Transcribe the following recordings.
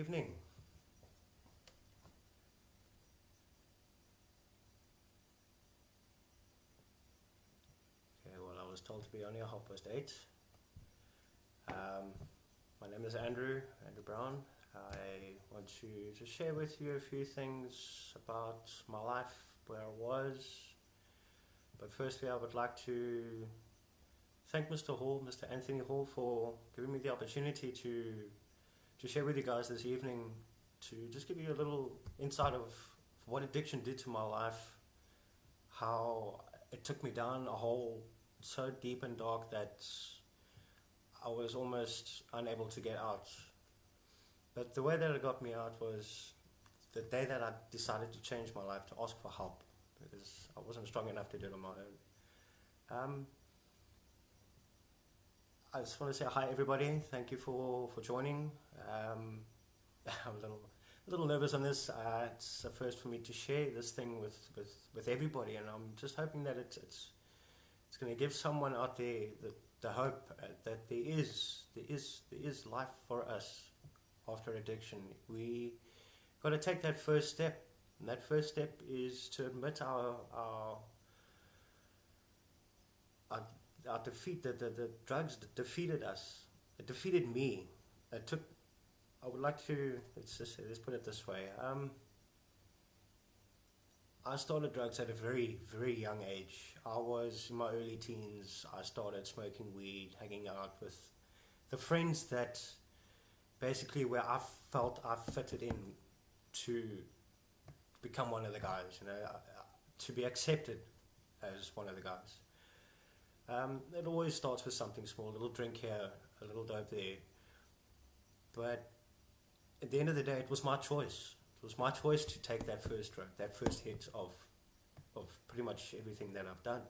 evening. Okay, well, I was told to be only a 8:30. My name is Andrew Brown. I want to just share with you a few things about my life, where I was. But firstly, I would like to thank Mr. Hall, Mr. Anthony Hall, for giving me the opportunity to share with you guys this evening, to just give you a little insight of what addiction did to my life, how it took me down a hole so deep and dark that I was almost unable to get out. But the way that it got me out was the day that I decided to change my life, to ask for help, because I wasn't strong enough to do it on my own. I just want to say hi, everybody. Thank you for joining. I'm a little nervous on this. It's a first for me to share this thing with everybody, and I'm just hoping that it's going to give someone out there the hope that there is life for us after addiction. We got to take that first step, and that first step is to admit our defeat. The drugs defeated us. It defeated me. I would like to let's put it this way. I started drugs at a very, very young age. I was in my early teens. I started smoking weed, hanging out with the friends that basically where I felt I fitted in to become one of the guys, to be accepted as one of the guys. It always starts with something small, a little drink here, a little dope there. But at the end of the day, it was my choice. It was my choice to take that first drug, that first hit of pretty much everything that I've done.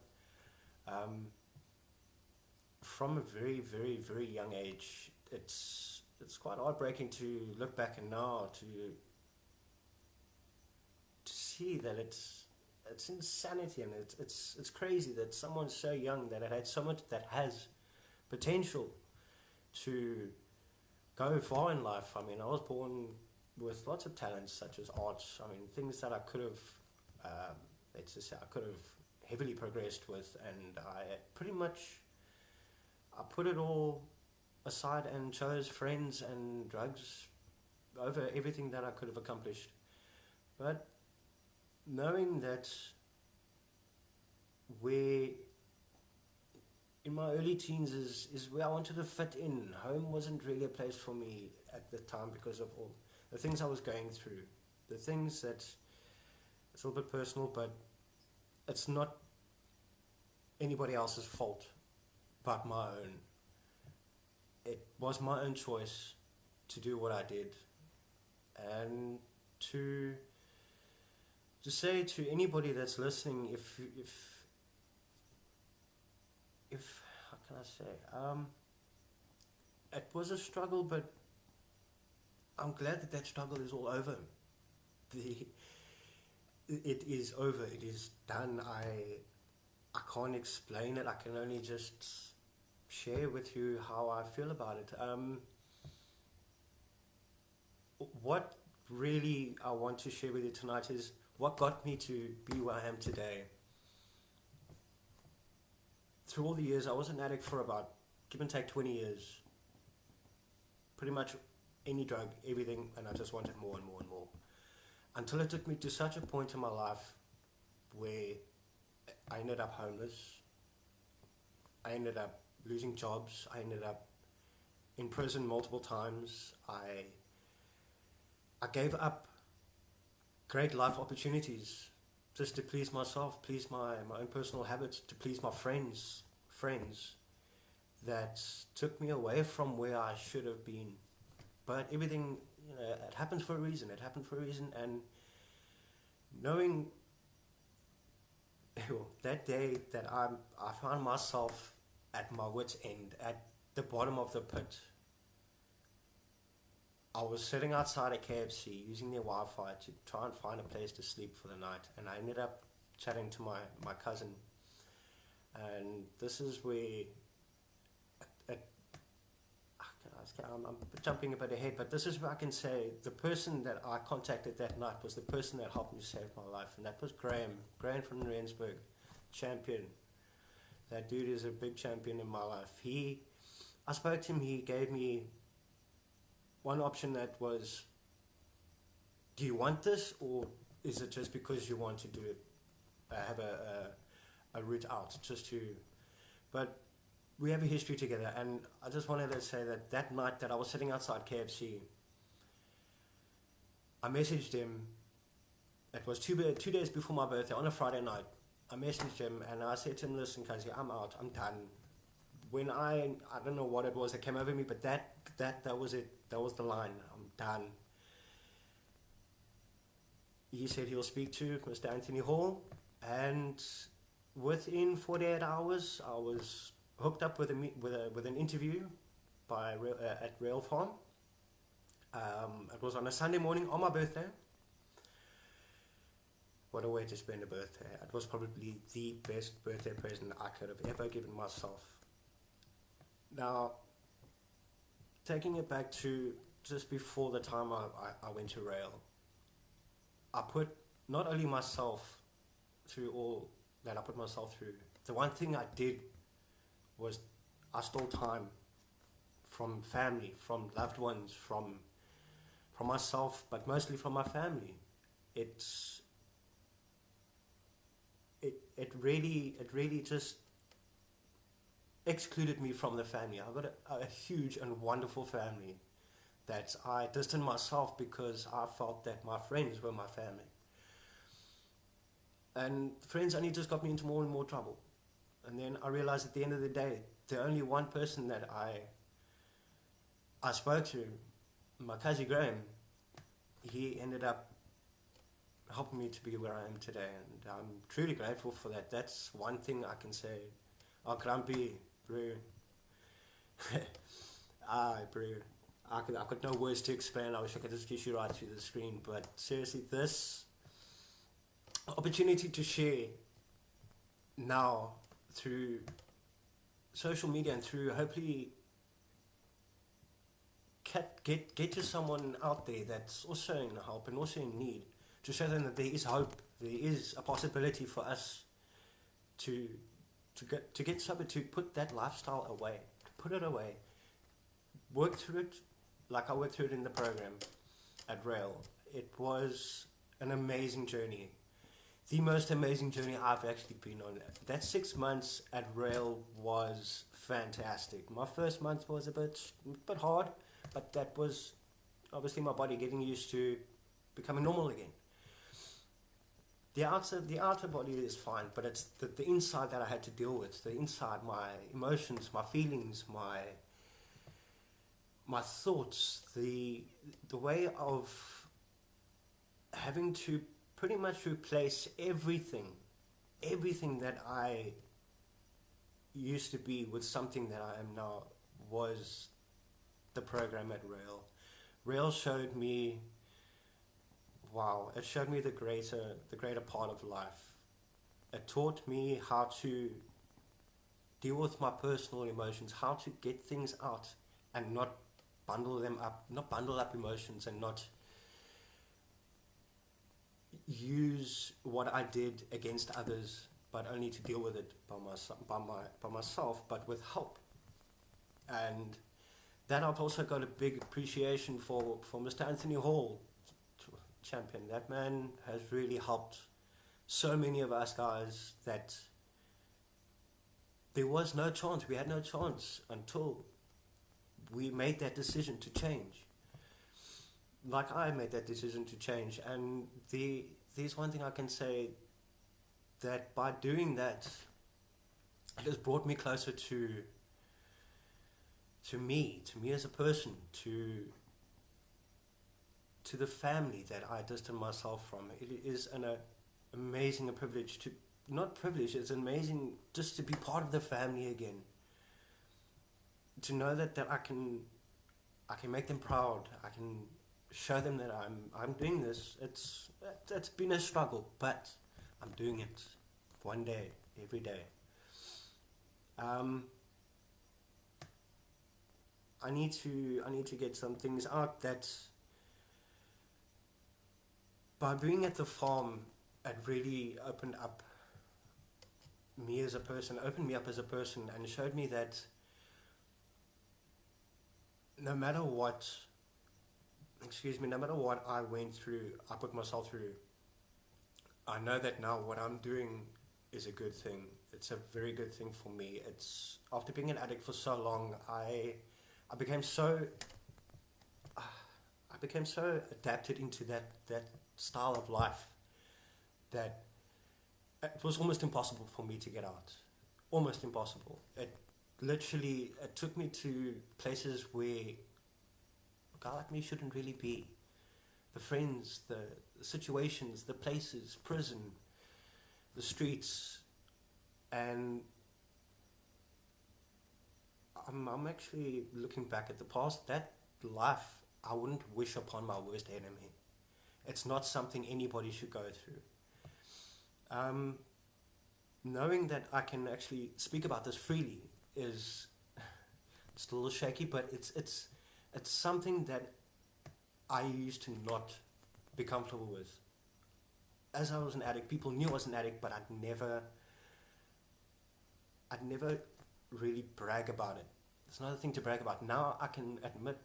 From a very, very, very young age, it's quite heartbreaking to look back and now to see that it's insanity, and it's crazy that someone so young, that it had so much, that has potential to go far in life. I mean, I was born with lots of talents, such as arts. I mean, things that I could have, I could have heavily progressed with, and I put it all aside and chose friends and drugs over everything that I could have accomplished. But knowing that where in my early teens is where I wanted to fit in. Home wasn't really a place for me at the time because of all the things I was going through. The things that, it's a little bit personal, but it's not anybody else's fault but my own. It was my own choice to do what I did, and to say to anybody that's listening, if how can I say, it was a struggle, but I'm glad that struggle is all over. It is over. It is done. I can't explain it. I can only just share with you how I feel about it. What really I want to share with you tonight is what got me to be where I am today. Through all the years, I was an addict for about, give and take, 20 years. Pretty much any drug, everything, and I just wanted more and more and more. Until it took me to such a point in my life where I ended up homeless. I ended up losing jobs. I ended up in prison multiple times. I gave up great life opportunities just to please myself, please my own personal habits, to please my friends that took me away from where I should have been. But everything, it happens for a reason. It happened for a reason, and knowing that day that I found myself at my wit's end, at the bottom of the pit. I was sitting outside a KFC using their Wi-Fi to try and find a place to sleep for the night, and I ended up chatting to my cousin, and this is where I'm jumping a bit ahead, but this is where I can say the person that I contacted that night was the person that helped me save my life, and that was Graham. Graham from Rensburg, champion. That dude is a big champion in my life. I spoke to him, he gave me one option that was, do you want this, or is it just because you want to do it, have a route out, just to, but we have a history together, and I just wanted to say that that night that I was sitting outside KFC, I messaged him, it was two days before my birthday, on a Friday night. I messaged him and I said to him, listen, Kazi, I'm out, I'm done. When I don't know what it was that came over me, but that was it, that was the line, I'm done. He said he'll speak to Mr. Anthony Hall, and within 48 hours, I was hooked up with an interview at RAEL Farm. It was on a Sunday morning on my birthday. What a way to spend a birthday. It was probably the best birthday present I could have ever given myself. Now, taking it back to just before the time I went to RAEL, I put not only myself through all that I put myself through, the one thing I did was I stole time from family, from loved ones, from myself, but mostly from my family. It really just excluded me from the family. I've got a huge and wonderful family that I distanced myself because I felt that my friends were my family. And friends only just got me into more and more trouble. And then I realized at the end of the day, the only one person that I spoke to, my cousin Graham, he ended up helping me to be where I am today, and I'm truly grateful for that. That's one thing I can say. Oh, Grumpy, bro. Bro. I got no words to explain. I wish I could just kiss you right through the screen, but seriously, this opportunity to share now through social media and through hopefully get to someone out there that's also in help and also in need, to show them that there is hope, there is a possibility for us to get sober, to put that lifestyle away, to put it away, work through it like I worked through it in the program at RAEL. It was an amazing journey. The most amazing journey I've actually been on. That 6 months at RAEL was fantastic. My first month was a bit hard, but that was obviously my body getting used to becoming normal again. The outer body is fine, but it's the inside that I had to deal with. The inside, my emotions, my feelings, my thoughts, the way of having to pretty much replace everything that I used to be with something that I am now, was the program at RAEL. RAEL showed me, wow, it showed me the greater part of life. It taught me how to deal with my personal emotions, how to get things out and not bundle up emotions, and not use what I did against others, but only to deal with it by myself, but with help. And then I've also got a big appreciation for Mr. Anthony Hall, champion. That man has really helped so many of us guys that there was no chance. We had no chance until we made that decision to change. Like I made that decision to change, and there's one thing I can say, that by doing that, it has brought me closer to me as a person, to the family that I distanced myself from. It is an amazing privilege to, not privilege, it's amazing just to be part of the family again. To know that I can make them proud. I can show them that I'm doing this. It's been a struggle, but I'm doing it one day, every day. I need to get some things out that by being at the farm, it really opened up me as a person, opened me up as a person, and showed me that no matter what, no matter what I went through, I put myself through, I know that now what I'm doing is a good thing. It's a very good thing for me. It's after being an addict for so long, I became so I became so adapted into that style of life that it was almost impossible for me to get out. Almost impossible. It took me to places where a guy like me shouldn't really be. The friends, the situations, the places, prison, the streets, and I'm actually looking back at the past. That life I wouldn't wish upon my worst enemy. It's not something anybody should go through. Knowing that I can actually speak about this freely is still a little shaky, but it's something that I used to not be comfortable with. As I was an addict, people knew I was an addict, but I'd never really brag about it. It's another thing to brag about. Now I can admit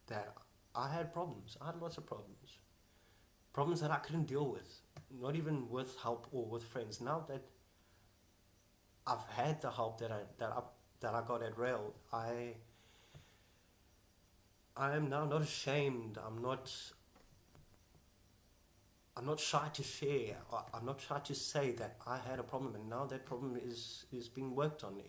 that I had problems. I had lots of problems. Problems that I couldn't deal with. Not even with help or with friends. Now that I've had the help that I got at RAEL, I am now not ashamed. I'm not shy to share. I'm not shy to say that I had a problem, and now that problem is being worked on.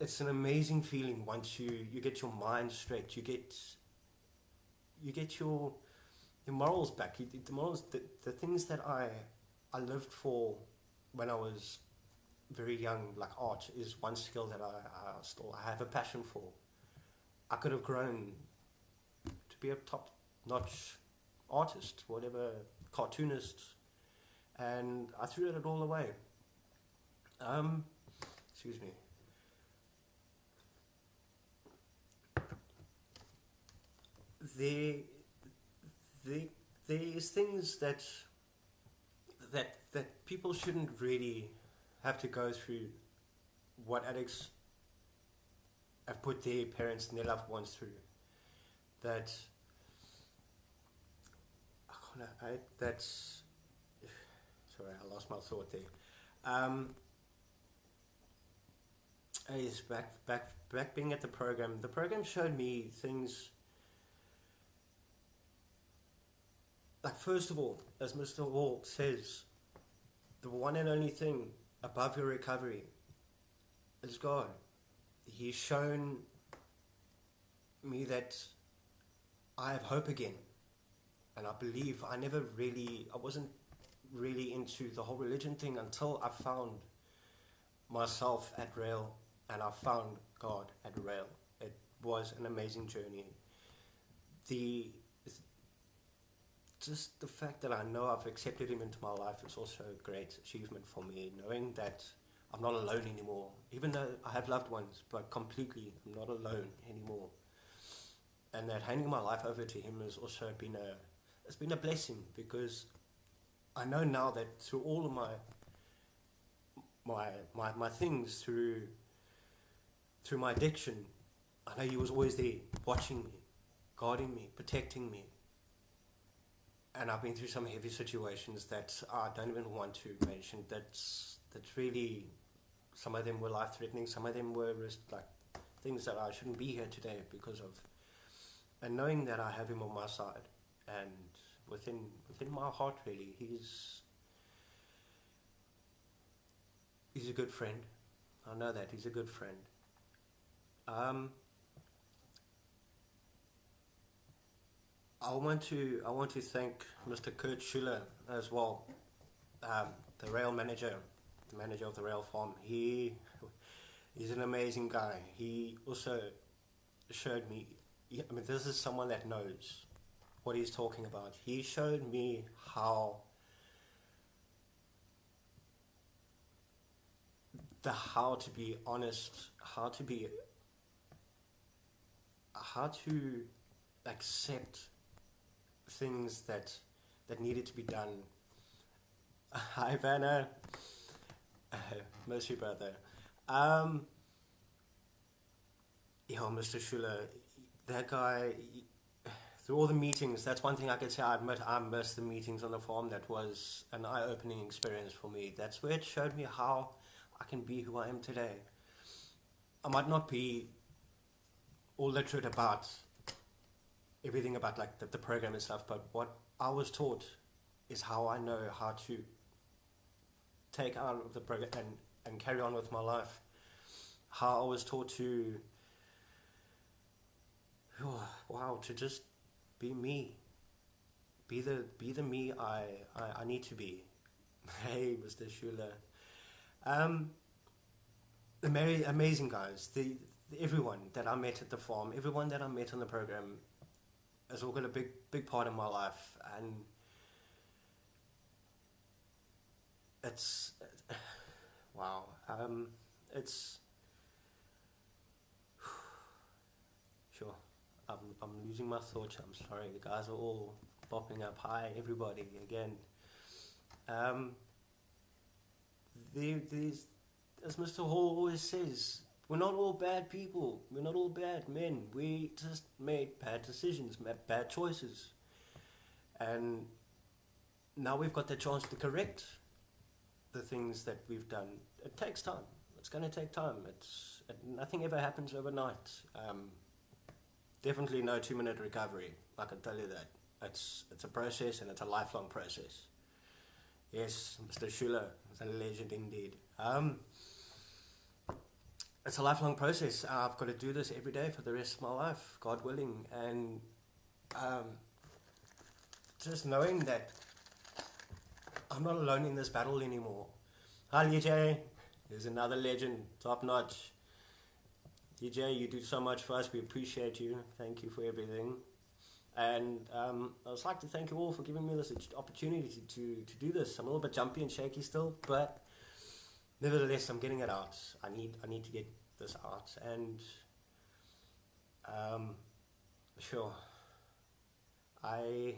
It's an amazing feeling once you get your mind straight. You get your morals back. The morals, the things that I lived for when I was very young, like art, is one skill that I have a passion for. I could have grown to be a top-notch artist, whatever, cartoonist, and I threw it all away. Excuse me. There's things that people shouldn't really have to go through. What addicts have put their parents and their loved ones through. That's sorry, I lost my thought there. Is back being at the program. The program showed me things like, first of all, as Mr. Hall says, the one and only thing above your recovery is God. He's shown me that I have hope again. And I believe I wasn't really into the whole religion thing until I found myself at RAEL and I found God at RAEL. It was an amazing journey. Just the fact that I know I've accepted him into my life is also a great achievement for me, knowing that I'm not alone anymore, even though I have loved ones, but completely I'm not alone anymore. And that handing my life over to him has also been a blessing, because I know now that through all of my things, through my addiction, I know he was always there, watching me, guarding me, protecting me. And I've been through some heavy situations that I don't even want to mention. That's really, some of them were life-threatening, some of them were like things that I shouldn't be here today because of. And knowing that I have him on my side, and within my heart, really, he's a good friend. I know that he's a good friend. I want to thank Mr. Kurt Schuler as well, the RAEL manager, the manager of the RAEL farm. He's an amazing guy. He also showed me, I mean, this is someone that knows what he's talking about. He showed me how to be honest, how to be how to accept things that needed to be done. Hi Vanna, miss you brother. Um, Mr. Schuler, that guy. Through all the meetings, that's one thing I could say. I admit I missed the meetings on the farm. That was an eye-opening experience for me. That's where it showed me how I can be who I am today. I might not be all literate about everything about like the program and stuff, but what I was taught is how I know how to take out of the program and carry on with my life. How I was taught to, to just be me. Be the me I need to be. Hey, Mr. Schuler. Amazing guys. Everyone that I met at the farm, everyone that I met on the program, has all got a big part in my life, and it's wow. It's sure. I'm losing my thoughts. I'm sorry. The guys are all popping up. Hi, everybody again. These, as Mr. Hall always says, we're not all bad people. We're not all bad men. We just made bad decisions, made bad choices, and now we've got the chance to correct the things that we've done. It takes time. It's going to take time. Nothing ever happens overnight. Definitely no 2-minute recovery. I can tell you that. It's a process, and it's a lifelong process. Yes, Mr. Schuler is a legend indeed. It's a lifelong process. I've got to do this every day for the rest of my life, God willing, and just knowing that I'm not alone in this battle anymore. Hi, DJ. There's another legend, top notch. DJ, you do so much for us. We appreciate you. Thank you for everything. And I would like to thank you all for giving me this opportunity to do this. I'm a little bit jumpy and shaky still, but nevertheless, I'm getting it out. I need to get this out. And sure, I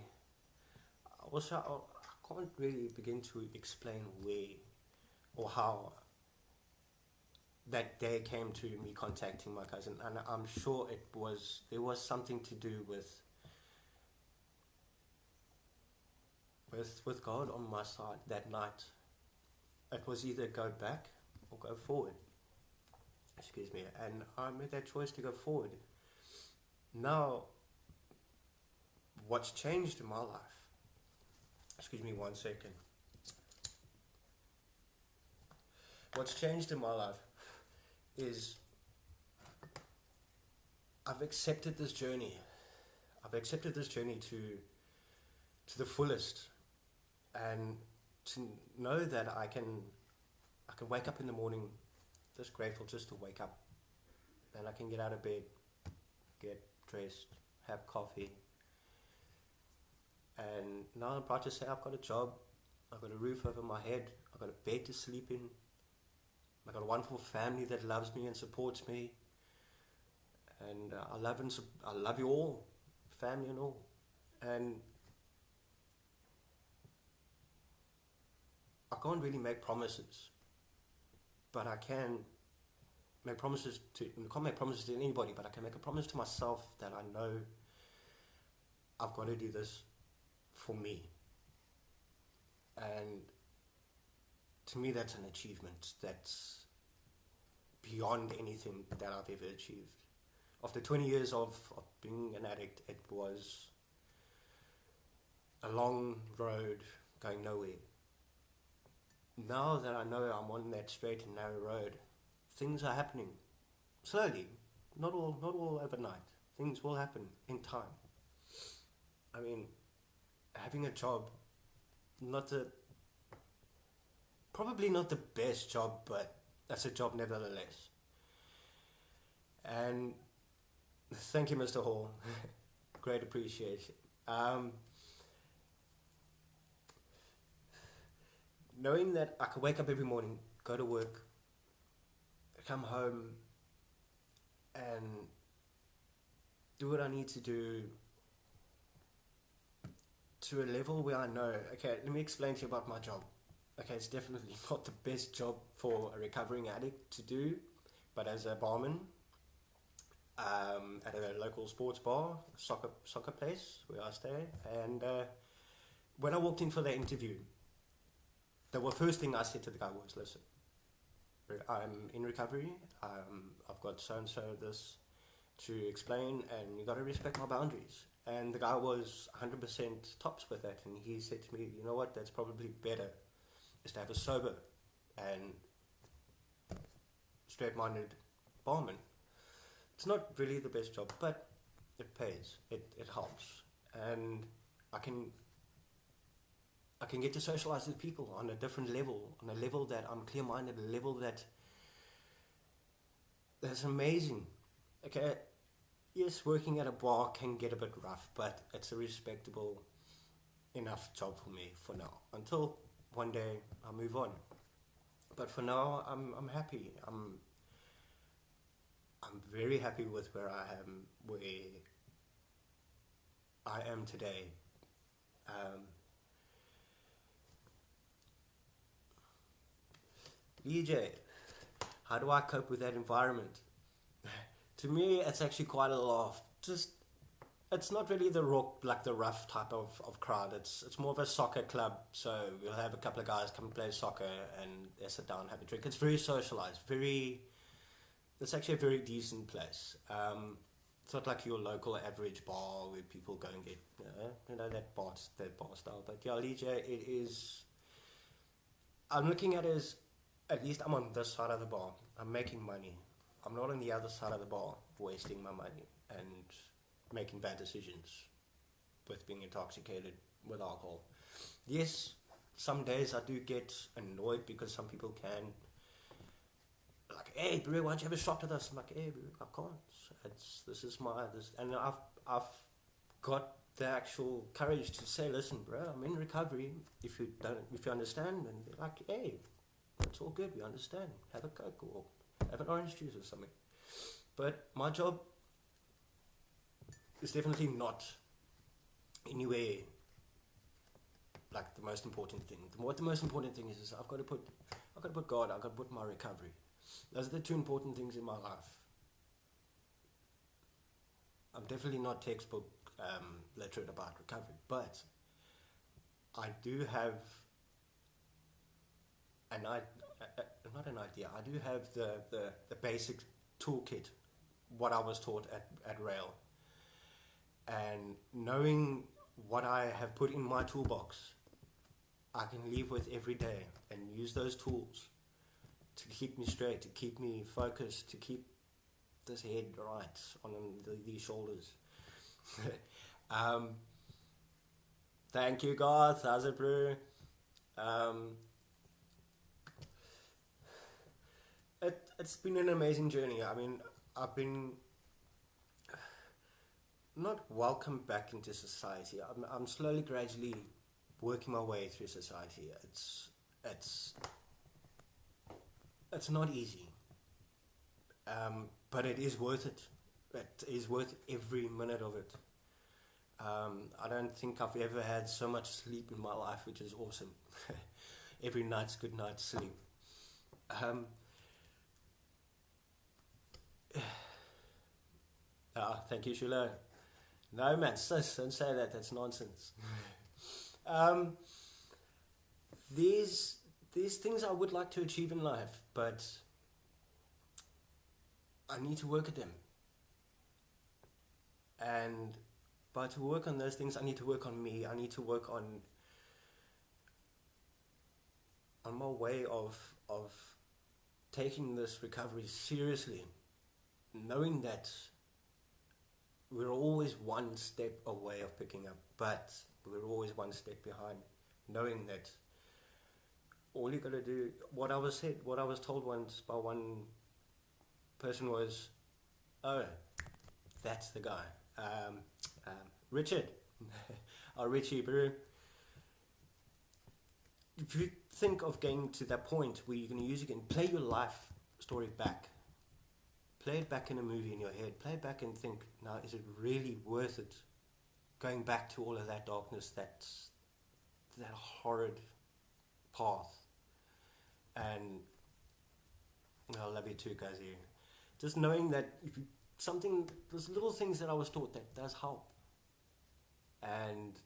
can't really begin to explain where or how that day came to me contacting my cousin, and I'm sure there was something to do with God on my side that night. It was either go back or go forward. Excuse me, and I made that choice to go forward. Now, what's changed in my life? Excuse me 1 second. What's changed in my life is I've accepted this journey. I've accepted this journey to the fullest, and to know that I can wake up in the morning just grateful just to wake up, and I can get out of bed, get dressed, have coffee, and now I'm proud to say I've got a job, I've got a roof over my head, I've got a bed to sleep in, I've got a wonderful family that loves me and supports me, and I love you all, family and all, and I can't really make promises, but I can make promises I can't make promises to anybody, but I can make a promise to myself that I know I've got to do this for me. And to me, that's an achievement that's beyond anything that I've ever achieved. After 20 years of being an addict, it was a long road going nowhere. Now that I know I'm on that straight and narrow road, things are happening slowly, not all overnight. Things will happen in time. I mean, having a job, probably not the best job, but that's a job nevertheless. And thank you, Mr. Hall. Great appreciation. Knowing that I can wake up every morning, go to work, come home, and do what I need to do to a level where I know, okay, let me explain to you about my job. Okay, it's definitely not the best job for a recovering addict to do, but as a barman at a local sports bar, soccer place where I stay, and when I walked in for the interview, the first thing I said to the guy was, listen, I'm in recovery, I've got so-and-so this to explain, and you got to respect my boundaries. And the guy was 100% tops with that, and he said to me, you know what, that's probably better, is to have a sober and straight-minded barman. It's not really the best job, but it pays, it helps, and I can get to socialize with people on a different level, on a level that I'm clear-minded, a level that's amazing. Okay, yes, working at a bar can get a bit rough, but it's a respectable enough job for me for now, until one day I move on. But for now, I'm happy. I'm very happy with where I am today. EJ, how do I cope with that environment? To me, it's actually quite a laugh. It's not really the rough type of crowd. It's more of a soccer club. So we'll have a couple of guys come and play soccer, and they sit down, have a drink. It's very socialized. It's actually a very decent place. It's not like your local average bar where people go and get that bar style. But yeah, EJ, it is. I'm looking at it as, at least I'm on this side of the bar. I'm making money. I'm not on the other side of the bar wasting my money and making bad decisions with being intoxicated with alcohol. Yes, some days I do get annoyed because some people can, like, hey bro, why don't you have a shot with us? I'm like, hey bro, I can't. And I've got the actual courage to say, listen bro, I'm in recovery. If you understand, and they're like, hey, it's all good, we understand. Have a Coke or have an orange juice or something. But my job is definitely not anywhere like the most important thing. What the most important thing is I've got to put God, I've got to put my recovery. Those are the two important things in my life. I'm definitely not textbook literate about recovery, but I do have not an idea. I do have the basic toolkit, what I was taught at RAEL, and knowing what I have put in my toolbox, I can leave with every day and use those tools to keep me straight, to keep me focused, to keep this head right on these shoulders. Thank you, Garth. How's it, bro? It's been an amazing journey. I mean, I've been not welcomed back into society. I'm slowly, gradually working my way through society. It's not easy, but it is worth it. It is worth every minute of it. I don't think I've ever had so much sleep in my life, which is awesome. Every night's good night's sleep. Thank you, Shula. No, man, sis, don't say that. That's nonsense. These things I would like to achieve in life, but I need to work at them. But to work on those things, I need to work on me. I need to work on my way of taking this recovery seriously, knowing that we're always one step away of picking up, but we're always one step behind, knowing that all you gotta do, what I was told once by one person was, oh, that's the guy, Richard. Oh, Richie, bro. If you think of getting to that point where you're going to use again, play your life story back. play it back in a movie in your head. Play it back and think, now, is it really worth it? Going back to all of that darkness, that horrid path. And I love you too, Kazi. Just knowing that if you, there's little things that I was taught that does help. And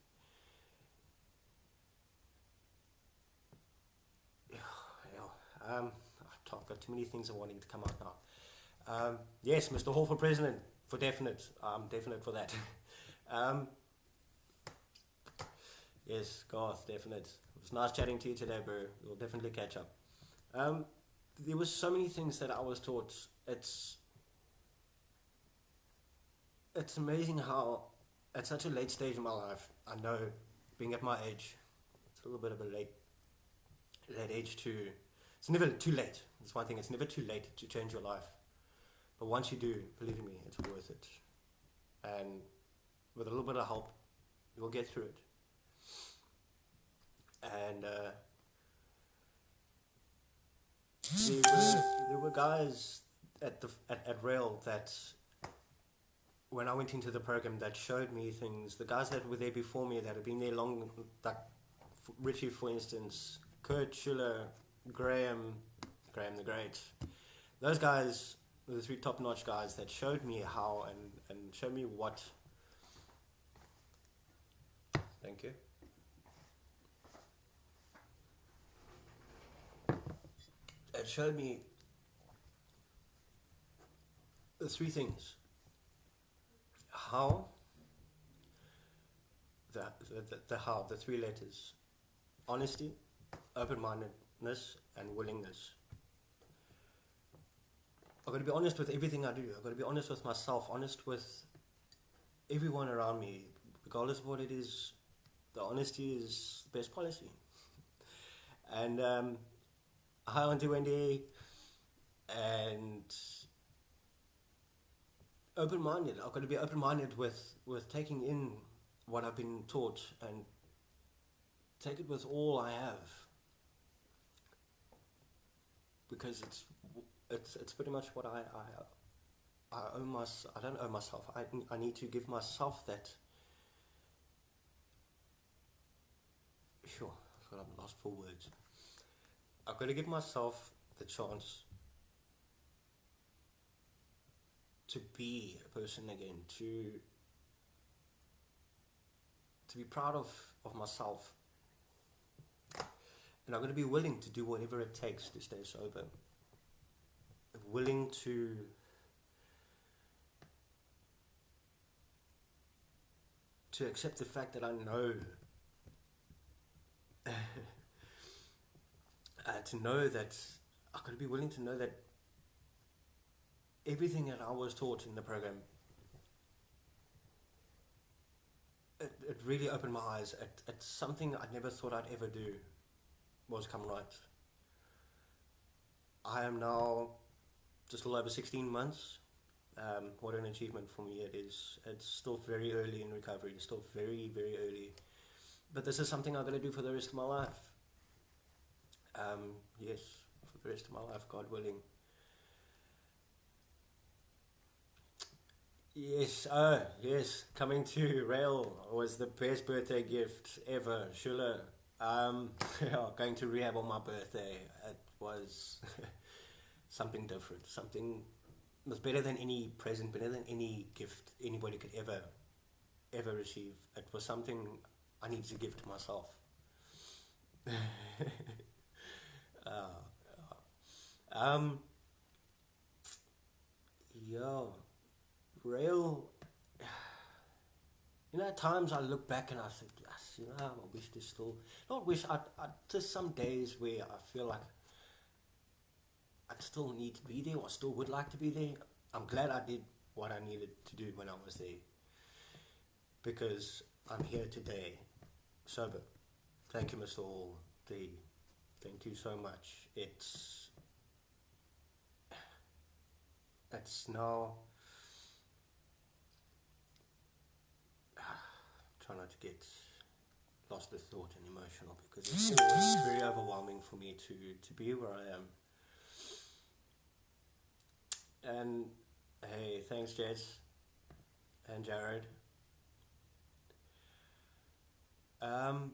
I've got too many things I'm wanting to come out now. Yes, Mr. Hall for president, for definite. I'm definite for that. Yes, Garth, definite. It was nice chatting to you today, bro. We'll definitely catch up. There was so many things that I was taught. It's amazing how at such a late stage in my life, I know, being at my age, it's a little bit of a late age to, it's never too late. That's one thing, it's never too late to change your life. But once you do, believe me, it's worth it. And with a little bit of help, you will get through it. And there were guys at RAEL that, when I went into the program, that showed me things. The guys that were there before me, that had been there long, like Richie, for instance, Kurt, Schuller, Graham the Great. Those guys were the three top-notch guys that showed me how and showed me what. Thank you. It showed me the three things. How, the three letters: honesty, open-mindedness, and willingness. I've got to be honest with everything I do. I've got to be honest with myself, honest with everyone around me, regardless of what it is. The honesty is the best policy. And hi, Auntie Wendy. And open-minded. I've got to be open-minded with taking in what I've been taught and take it with all I have, because it's pretty much what I owe myself. I don't owe myself. I need to give myself that. Sure, I'm lost for words. I've got to give myself the chance to be a person again, to be proud of myself. And I'm going to be willing to do whatever it takes to stay sober. Willing to accept the fact that I know, to know that, I've got to be willing to know that everything that I was taught in the program, it really opened my eyes at something I never thought I'd ever do, was come right. I am now just a little over 16 months. What an achievement for me it is. It's still very early in recovery. It's still very, very early. But this is something I'm going to do for the rest of my life. Yes, for the rest of my life, God willing. Yes, yes, coming to RAEL was the best birthday gift ever, Schuller. Going to rehab on my birthday, it was something different, something was better than any present, better than any gift anybody could ever receive. It was something I need to give to myself. RAEL, at times I look back and I think, yes, I wish to still, not wish, just some days where I feel like I'd still need to be there, or still would like to be there. I'm glad I did what I needed to do when I was there, because I'm here today, sober. Thank you, Mr. Hall. Thank you so much. It's now, try not to get lost with thought and emotional, because it's always very overwhelming for me to be where I am. And Hey, thanks, Jess and Jared. Um,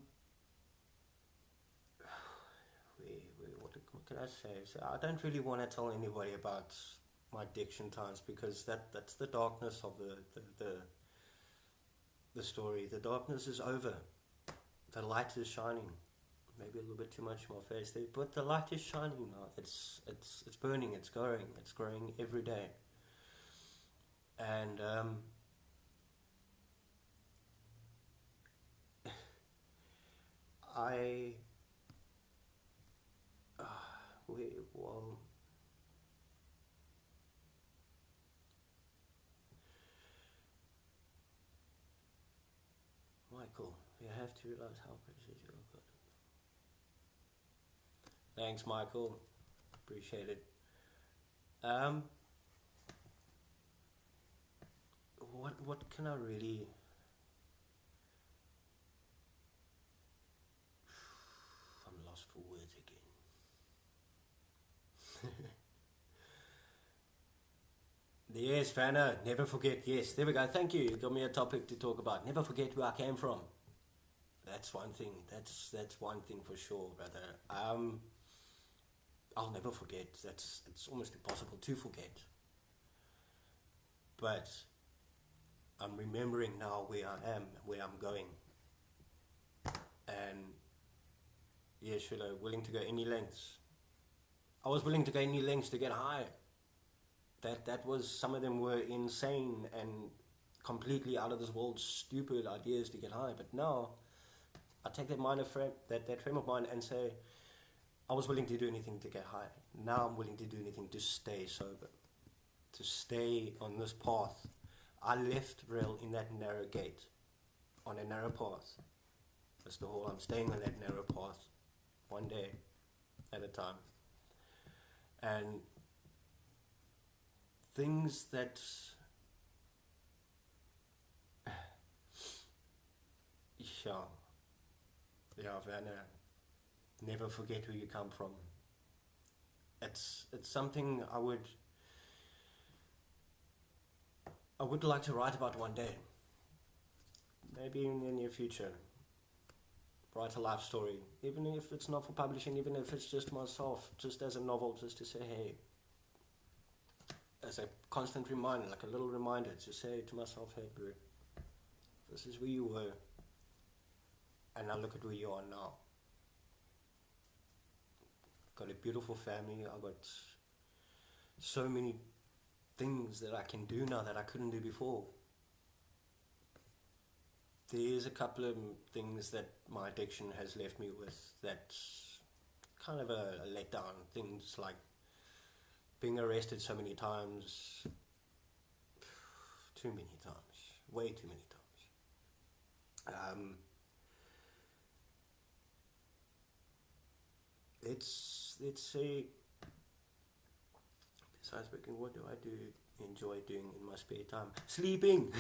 what can I say? So I don't really want to tell anybody about my addiction times because that's the darkness of the story. The darkness is over. The light is shining. Maybe a little bit too much in my face there, but the light is shining now. It's burning. It's growing. It's growing every day. And I well, Michael, you have to realize how precious you are. Thanks, Michael. Appreciate it. Um, what can I really? I'm lost for words again. Yes, Vanna, never forget. Yes, there we go. Thank you. You got me a topic to talk about. Never forget where I came from. That's one thing. That's one thing for sure, brother. I'll never forget. It's almost impossible to forget. But I'm remembering now where I am, where I'm going, and yeah, should I willing to go any lengths? I was willing to go any lengths to get high. That was, some of them were insane and completely out of this world, stupid ideas to get high. But now I take that mind of frame, that frame of mind, and say I was willing to do anything to get high. Now I'm willing to do anything to stay sober, to stay on this path. I left RAEL in that narrow gate, on a narrow path. That's the whole. I'm staying on that narrow path, one day at a time. And things that yeah, Werner, never forget where you come from. It's something I would like to write about one day. Maybe in the near future. Write a life story. Even if it's not for publishing, even if it's just myself, just as a novel, just to say, hey, as a constant reminder, like a little reminder, to say to myself, hey, bro, this is where you were, and now look at where you are now. Got a beautiful family. I got so many things that I can do now that I couldn't do before. There's a couple of things that my addiction has left me with that's kind of a letdown. Things like being arrested so many times, too many times, way too many times. Let's say, besides working, what do I enjoy doing in my spare time? Sleeping.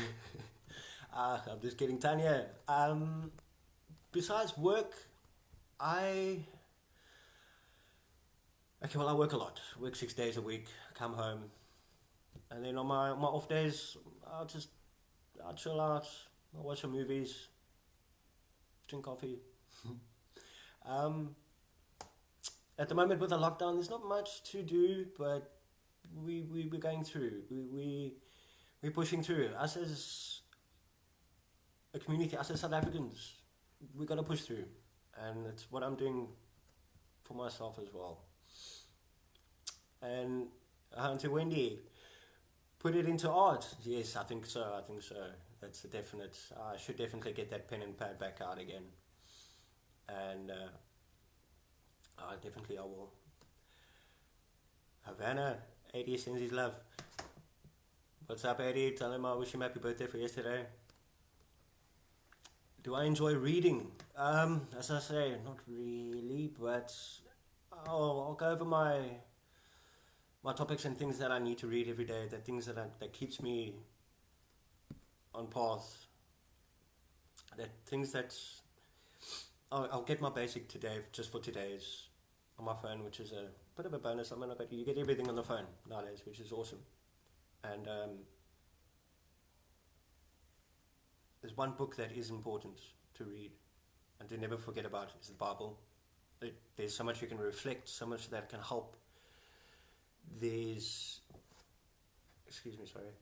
I'm just kidding, Tanya. Besides work, I work a lot. I work 6 days a week. Come home, and then on my off days, I'll chill out. I'll watch some movies, drink coffee. At the moment with the lockdown, there's not much to do, but we're going through. We're pushing through. Us as a community, us as South Africans, we got to push through, and it's what I'm doing for myself as well. And to Wendy, put it into art. Yes, I think so. That's a definite. I should definitely get that pen and pad back out again, and definitely I will. Havana, 80 sends his love. What's up, 80? Tell him I wish him happy birthday for yesterday. Do I enjoy reading? As I say, not really, but I'll go over my topics and things that I need to read every day. The things that keeps me on path. That things that I'll get my basic today, just for today's, on my phone, which is a bit of a bonus. I mean, you get everything on the phone nowadays, which is awesome. And there's one book that is important to read and to never forget about is the Bible. There's so much you can reflect, so much that can help. There's, excuse me, sorry.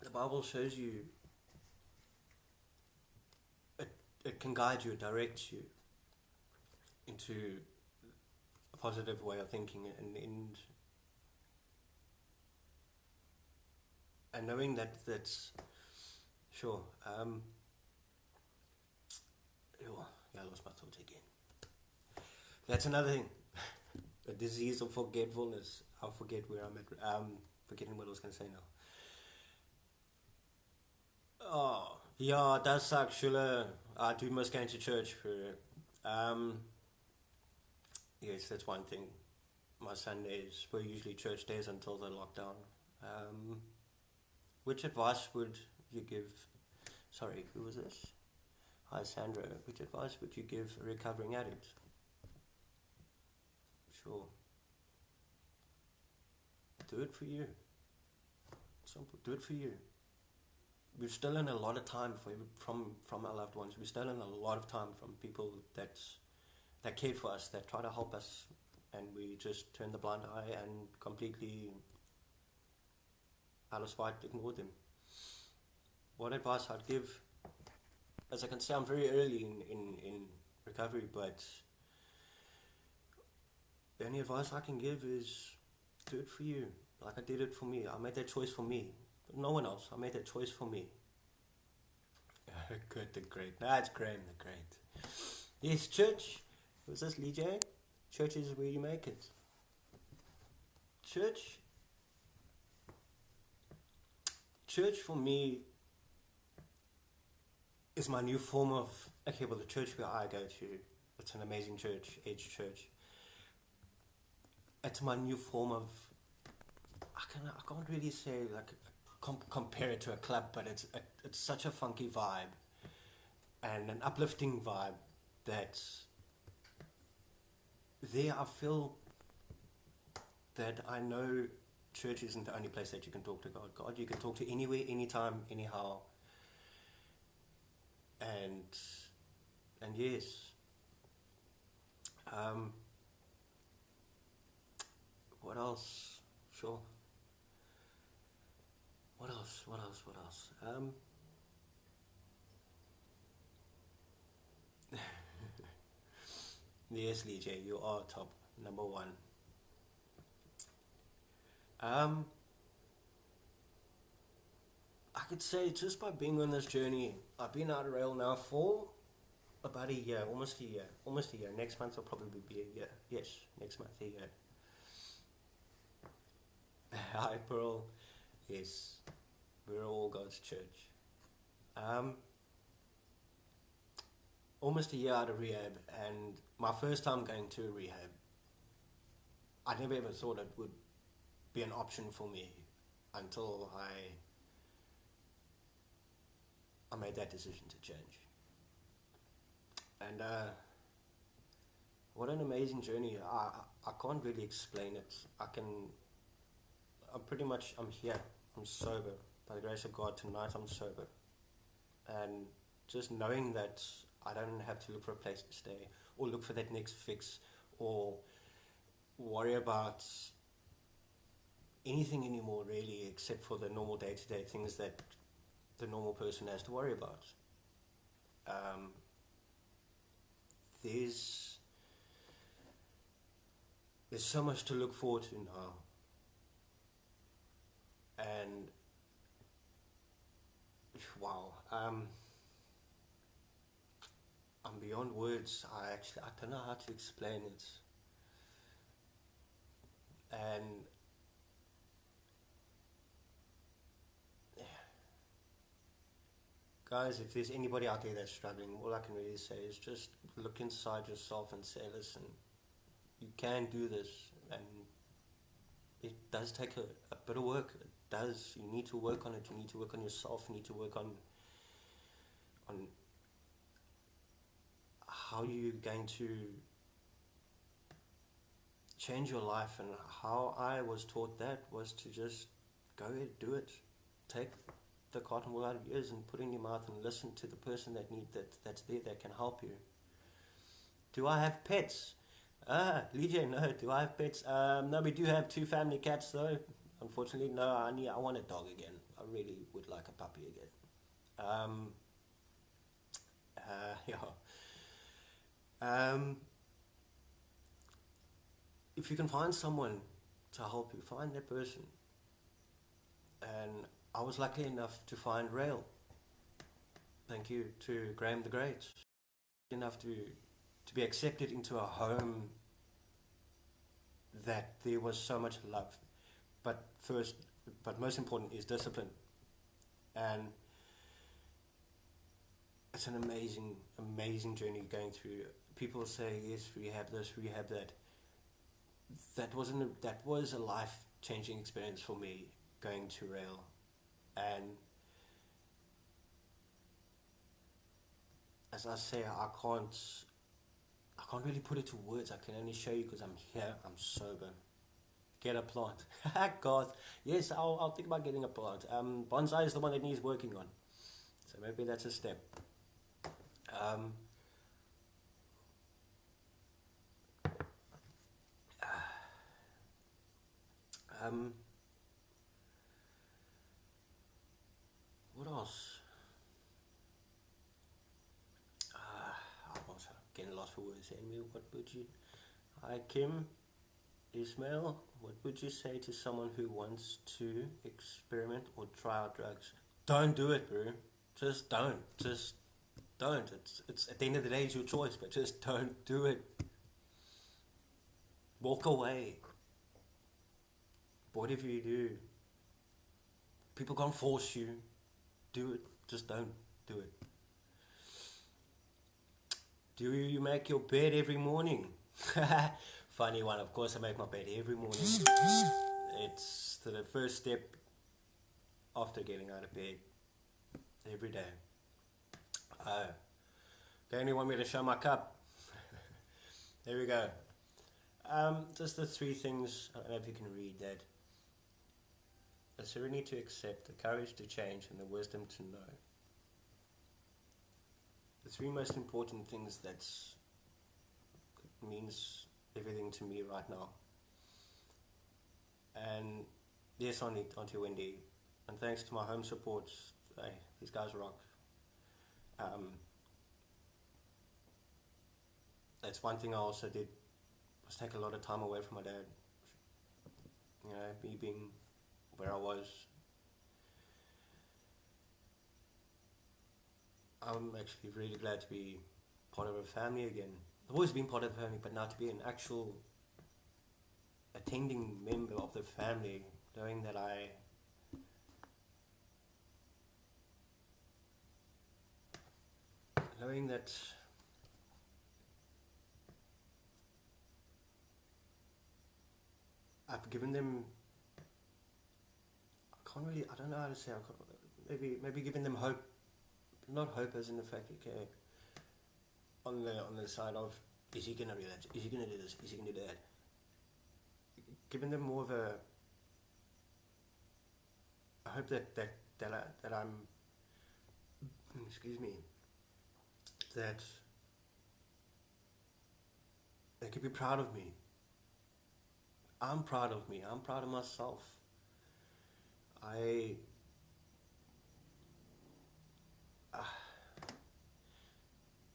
The Bible shows you, it can guide you, it directs you into a positive way of thinking, and knowing that's sure. Yeah, I lost my thoughts again. That's another thing. A disease of forgetfulness. I'll forget where I'm at. Forgetting what I was going to say now. Oh, yeah, das suck, Schule. I do miss going to church for yes, that's one thing. My Sundays were usually church days until the lockdown. Which advice would you give? Sorry, who was this? Hi, Sandra. Which advice would you give a recovering addict? Sure. Do it for you. Simple. Do it for you. We've stolen a lot of time from our loved ones. We've stolen a lot of time from people that care for us, that try to help us, and we just turn the blind eye and completely, out of spite, ignore them. What advice I'd give, as I can say, I'm very early in recovery, but the only advice I can give is do it for you. Like I did it for me. I made that choice for me. No one else. I made that choice for me. Good, the great. Nah, it's Graham the Great. Yes, church. Was this Lee J? Church is where you make it. Church for me is my new form of, okay, well, the church where I go to, it's an amazing church, Edge Church. It's my new form of, I can't really say, like, compare it to a club, but it's such a funky vibe and an uplifting vibe that there I feel that I know church isn't the only place that you can talk to God. God, you can talk to anywhere, anytime, anyhow. And yes, what else? Sure. What else? Yes, Lee J, you are top, number one. I could say just by being on this journey, I've been out of RAEL now for about a year, almost a year. Next month will probably be a year. Yes, next month a year. Hi, Pearl. Yes, we're all God's church. Almost a year out of rehab, and my first time going to rehab, I never ever thought it would be an option for me until I made that decision to change. And what an amazing journey. I can't really explain it. I'm here. I'm sober. By the grace of God, tonight I'm sober. And just knowing that I don't have to look for a place to stay or look for that next fix or worry about anything anymore really, except for the normal day-to-day things that the normal person has to worry about. There's so much to look forward to now, and wow, I'm beyond words. I don't know how to explain it. And guys, if there's anybody out there that's struggling, all I can really say is just look inside yourself and say, listen, you can do this, and it does take a bit of work. It does. You need to work on it. You need to work on yourself. You need to work on how you're going to change your life, and how I was taught that was to just go ahead, do it. Take the cotton wool out of your ears and put it in your mouth and listen to the person that's there that can help you. Do I have pets? Lydia, no. Do I have pets? No, we do have 2 family cats though. Unfortunately, no. I want a dog again. I really would like a puppy again. Yeah. If you can find someone to help you, find that person. And I was lucky enough to find RAEL. Thank you to Graham the Great. Enough to be accepted into a home that there was so much love. But most important is discipline. And it's an amazing, amazing journey going through. People say, yes, we have this, we have that. That was a life-changing experience for me, going to RAEL. And as I say, I can't really put it to words. I can only show you because I'm here, I'm sober. Get a plant. God, yes, I'll think about getting a plant. Bonsai is the one that needs working on. So maybe that's a step. What else? I'm also getting lost for words. Anyway, what would you... Hi, Kim, Ismail, what would you say to someone who wants to experiment or try out drugs? Don't do it, bro. Just don't. Just don't. It's at the end of the day, it's your choice, but just don't do it. Walk away. Whatever you do, people can't force you. Do it. Just don't do it. Do you make your bed every morning? Funny one. Of course I make my bed every morning. It's the first step after getting out of bed every day. They only want me to show my cup. There we go. Just the 3 things. I don't know if you can read that. The serenity to accept, the courage to change, and the wisdom to know. The 3 most important things that means everything to me right now. And yes, Auntie Wendy, and thanks to my home support. Hey, these guys rock. That's one thing I also did, was take a lot of time away from my dad. You know, me being where I was. I'm actually really glad to be part of a family again. I've always been part of the family, but now to be an actual attending member of the family, knowing that I've given them, I don't know how to say, maybe giving them hope, not hope as in the fact, okay, on the side of, is he going to do that, is he going to do this, is he going to do that, giving them more of a, I hope that I'm, excuse me, that they could be proud of me. I'm proud of me. I'm proud of myself.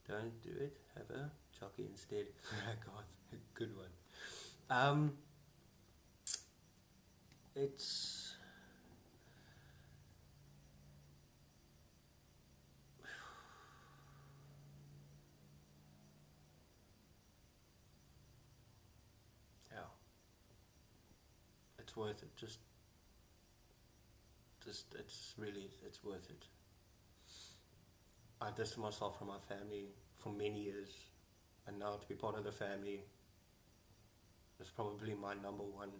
Don't do it. Have a jockey instead. God, good one. It's yeah. It's worth it. Just it's worth it. I distanced myself from my family for many years, and now to be part of the family is probably my number 1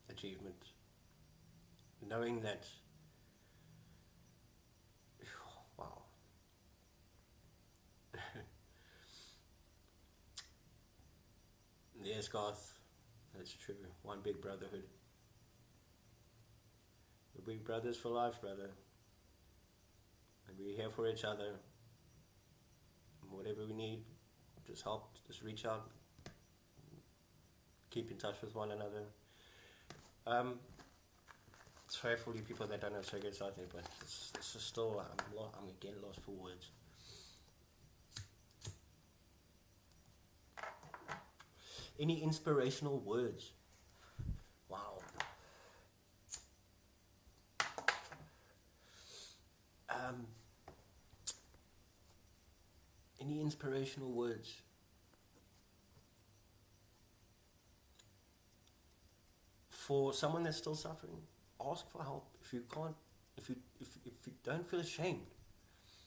achievement. Knowing that, wow. Yes, Garth. That's true. One big brotherhood. We're big brothers for life, brother. And we're here for each other. Whatever we need, just help, just reach out, keep in touch with one another. Sorry for you people that don't have circuits out there, but this is still, I'm again lost for words. Any inspirational words? Wow. Any inspirational words? For someone that's still suffering, ask for help. If you can't, if you don't feel ashamed,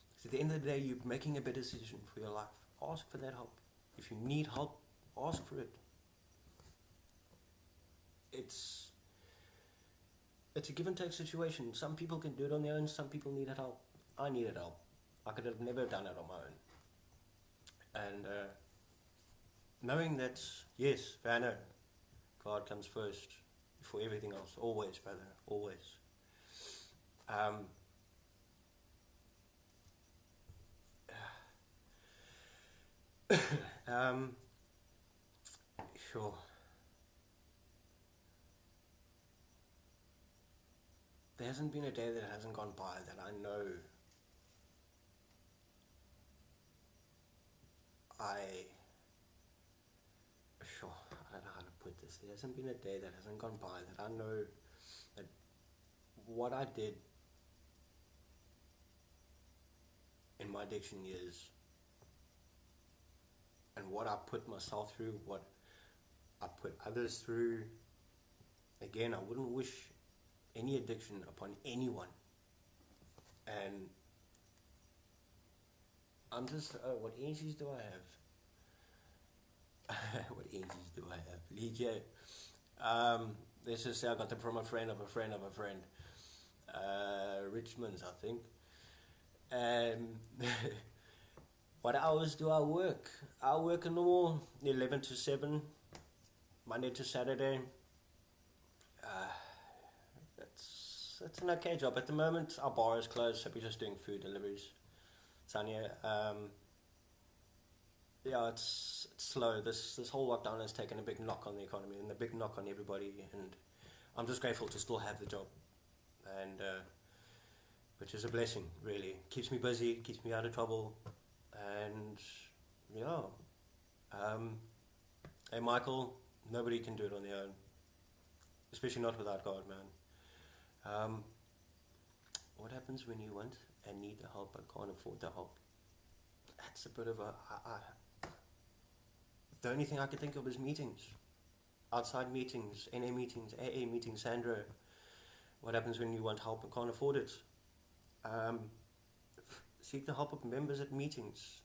because at the end of the day, you're making a better decision for your life. Ask for that help. If you need help, ask for it. It's a give and take situation. Some people can do it on their own. Some people needed help. I needed help. I could have never done it on my own. And knowing that, yes, Vanna, God comes first before everything else. Always, brother. Always. Sure. There hasn't been a day that hasn't gone by that I know I don't know how to put this. There hasn't been a day that hasn't gone by that I know that what I did in my addiction years and what I put myself through, what I put others through, again, I wouldn't wish any addiction upon anyone. And I'm just, what energies do I have? What energies do I have? Lee let's just say I got them from a friend of a friend of a friend. Richmond's, I think. And what hours do I work? I work a normal 11 to 7, Monday to Saturday. It's an okay job. At the moment, our bar is closed, so we're just doing food deliveries. Sanya, yeah, it's slow. This whole lockdown has taken a big knock on the economy and a big knock on everybody, and I'm just grateful to still have the job, and which is a blessing, really. Keeps me busy, keeps me out of trouble, and yeah. Hey, Michael, nobody can do it on their own, especially not without God, man. What happens when you want and need the help but can't afford the help? That's a bit of the only thing I can think of is meetings. Outside meetings, NA meetings, AA meetings, Sandra. What happens when you want help and can't afford it? Seek the help of members at meetings.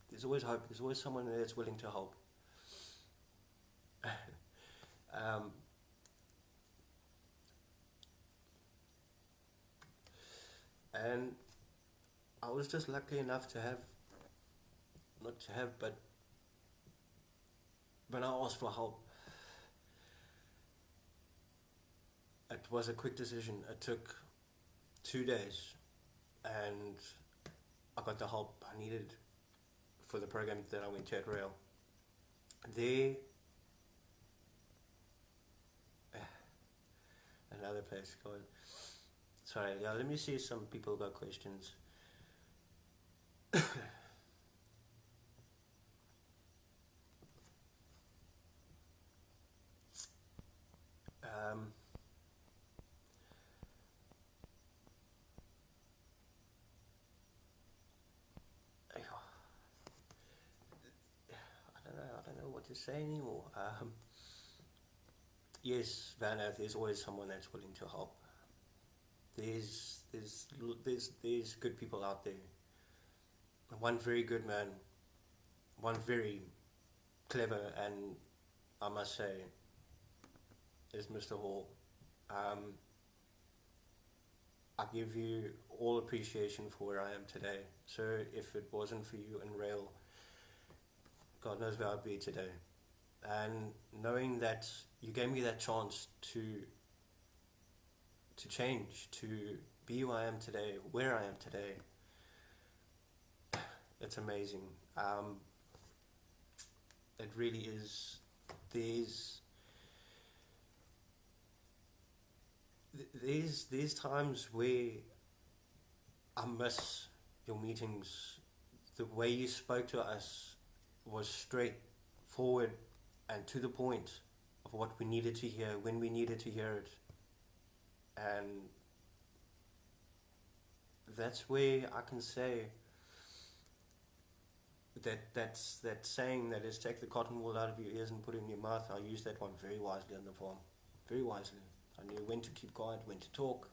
There's always hope. There's always someone there that's willing to help. And I was just lucky enough to have, not to have, but when I asked for help, it was a quick decision. It took 2 days, and I got the help I needed for the program that I went to at RAEL. There, another place called. Sorry, yeah, let me see if some people got questions. I don't know what to say anymore. Yes, Vanna, there's always someone that's willing to help. There's good people out there. One very good man, one very clever, and I must say, is Mr. Hall. I give you all appreciation for where I am today. So if it wasn't for you and RAEL, God knows where I'd be today. and knowing that you gave me that chance to change, to be who I am today, where I am today. It's amazing. It really is. There's there's times where I miss your meetings. The way you spoke to us was straightforward and to the point of what we needed to hear when we needed to hear it. And that's where I can say that's that saying that is take the cotton wool out of your ears and put it in your mouth. I used that one very wisely on the farm. Very wisely. I knew when to keep quiet, when to talk.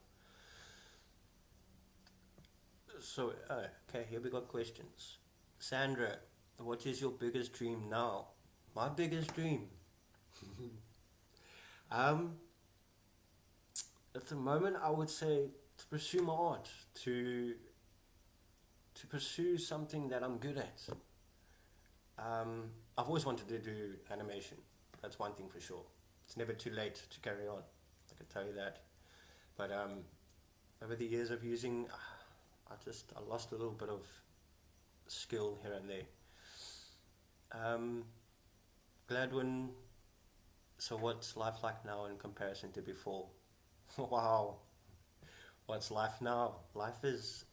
So, okay, here we got questions. Sandra, what is your biggest dream now? My biggest dream? um, at the moment, I would say to pursue my art, to pursue something that I'm good at. I've always wanted to do animation. That's one thing for sure. It's never too late to carry on. I can tell you that. But over the years of using, I lost a little bit of skill here and there. Gladwin, so what's life like now in comparison to before? Wow. What's life now? Life is,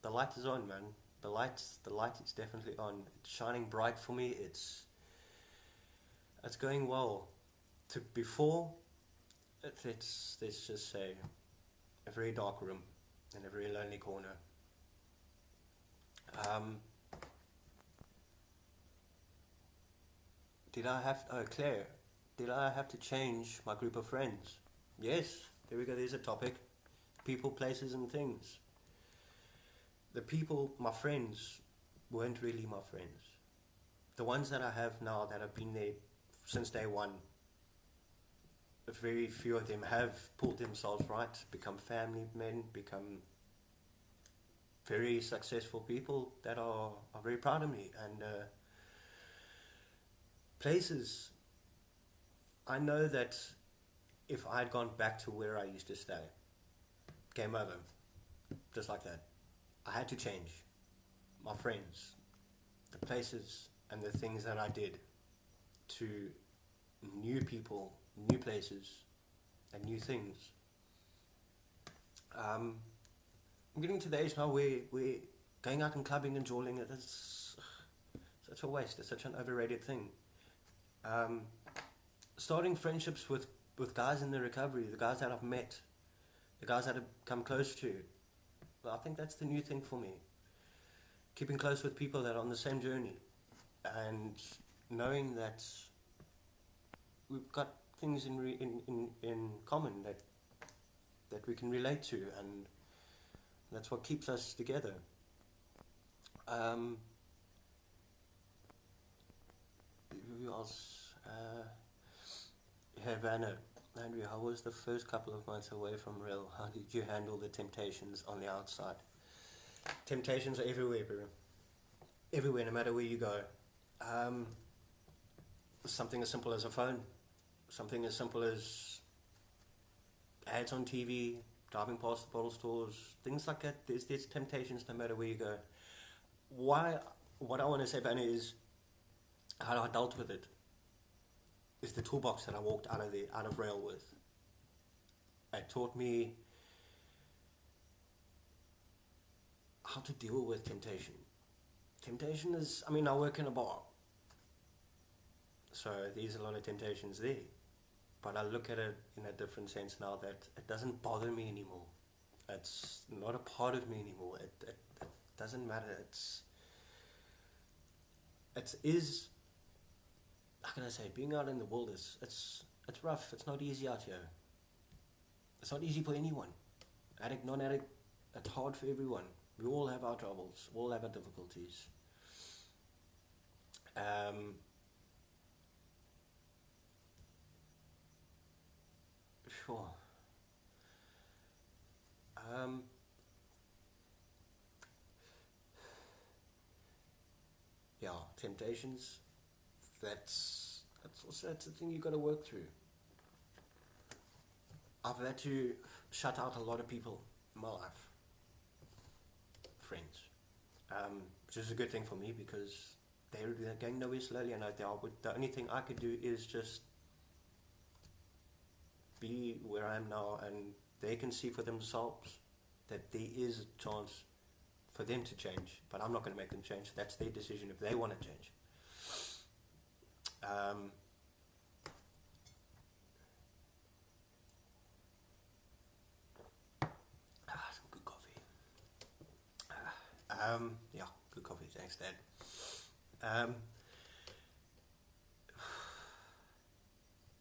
the light is on, man. The light is definitely on. It's shining bright for me. It's going well. To before, let's just say, a very dark room in a very lonely corner. Claire, did I have to change my group of friends? Yes, there we go, there's a topic. People, places and things. The people, my friends, weren't really my friends. The ones that I have now that have been there since day one, very few of them have pulled themselves right, become family men, become very successful people that are very proud of me. And places, I know that if I'd gone back to where I used to stay, game over, just like that. I had to change my friends, the places and the things that I did to new people, new places and new things. I'm getting to the age now where going out and clubbing and jawling, it's such a waste, it's such an overrated thing. Starting friendships with guys in the recovery, the guys that I've met, the guys that I've come close to, I think that's the new thing for me. Keeping close with people that are on the same journey and knowing that we've got things in common that we can relate to, and that's what keeps us together. Who else? Havana. Andrew, how was the first couple of months away from RAEL? How did you handle the temptations on the outside? Temptations are everywhere, bro. Everywhere, no matter where you go. Something as simple as a phone. Something as simple as ads on TV, driving past the bottle stores, things like that. There's temptations no matter where you go. What I want to say, Vanna, is how I dealt with it is the toolbox that I walked out of RAEL with. It taught me how to deal with temptation. Temptation is, I work in a bar, so there's a lot of temptations there. But I look at it in a different sense now, that it doesn't bother me anymore. It's not a part of me anymore. It doesn't matter. It is, how can I say, being out in the world it's rough. It's not easy out here. It's not easy for anyone. Addict, non-addict, it's hard for everyone. We all have our troubles, we all have our difficulties. Sure. Yeah, temptations. that's the thing you got to work through. I've had to shut out a lot of people in my life, friends, which is a good thing for me because they're going nowhere slowly, and the only thing I could do is just be where I am now, and they can see for themselves that there is a chance for them to change, but I'm not going to make them change. That's their decision if they want to change. Some good coffee. Yeah, good coffee. Thanks, Dad.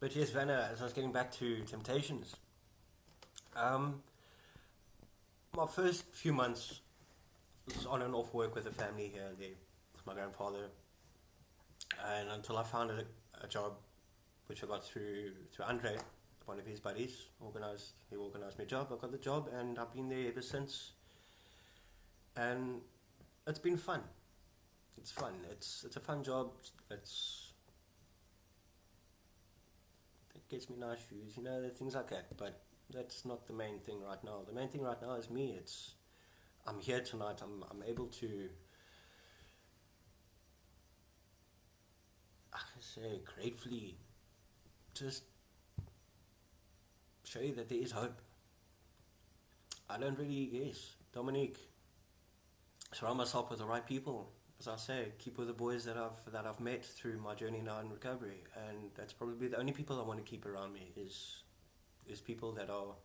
But yes, Vanna, as I was getting back to Temptations, my first few months was on and off work with the family here and there, with my grandfather, and until I found a job, which I got through Andre, one of his buddies. He organised me a job. I got the job, and I've been there ever since. And it's been fun. It's fun. It's a fun job. It gets me nice shoes, things like that. But that's not the main thing right now. The main thing right now is me. I'm here tonight. I'm able to, I can say, gratefully just show you that there is hope. I don't really, yes, Dominique, surround myself with the right people. As I say, keep with the boys that I've met through my journey now in recovery, and that's probably the only people I want to keep around me is people that are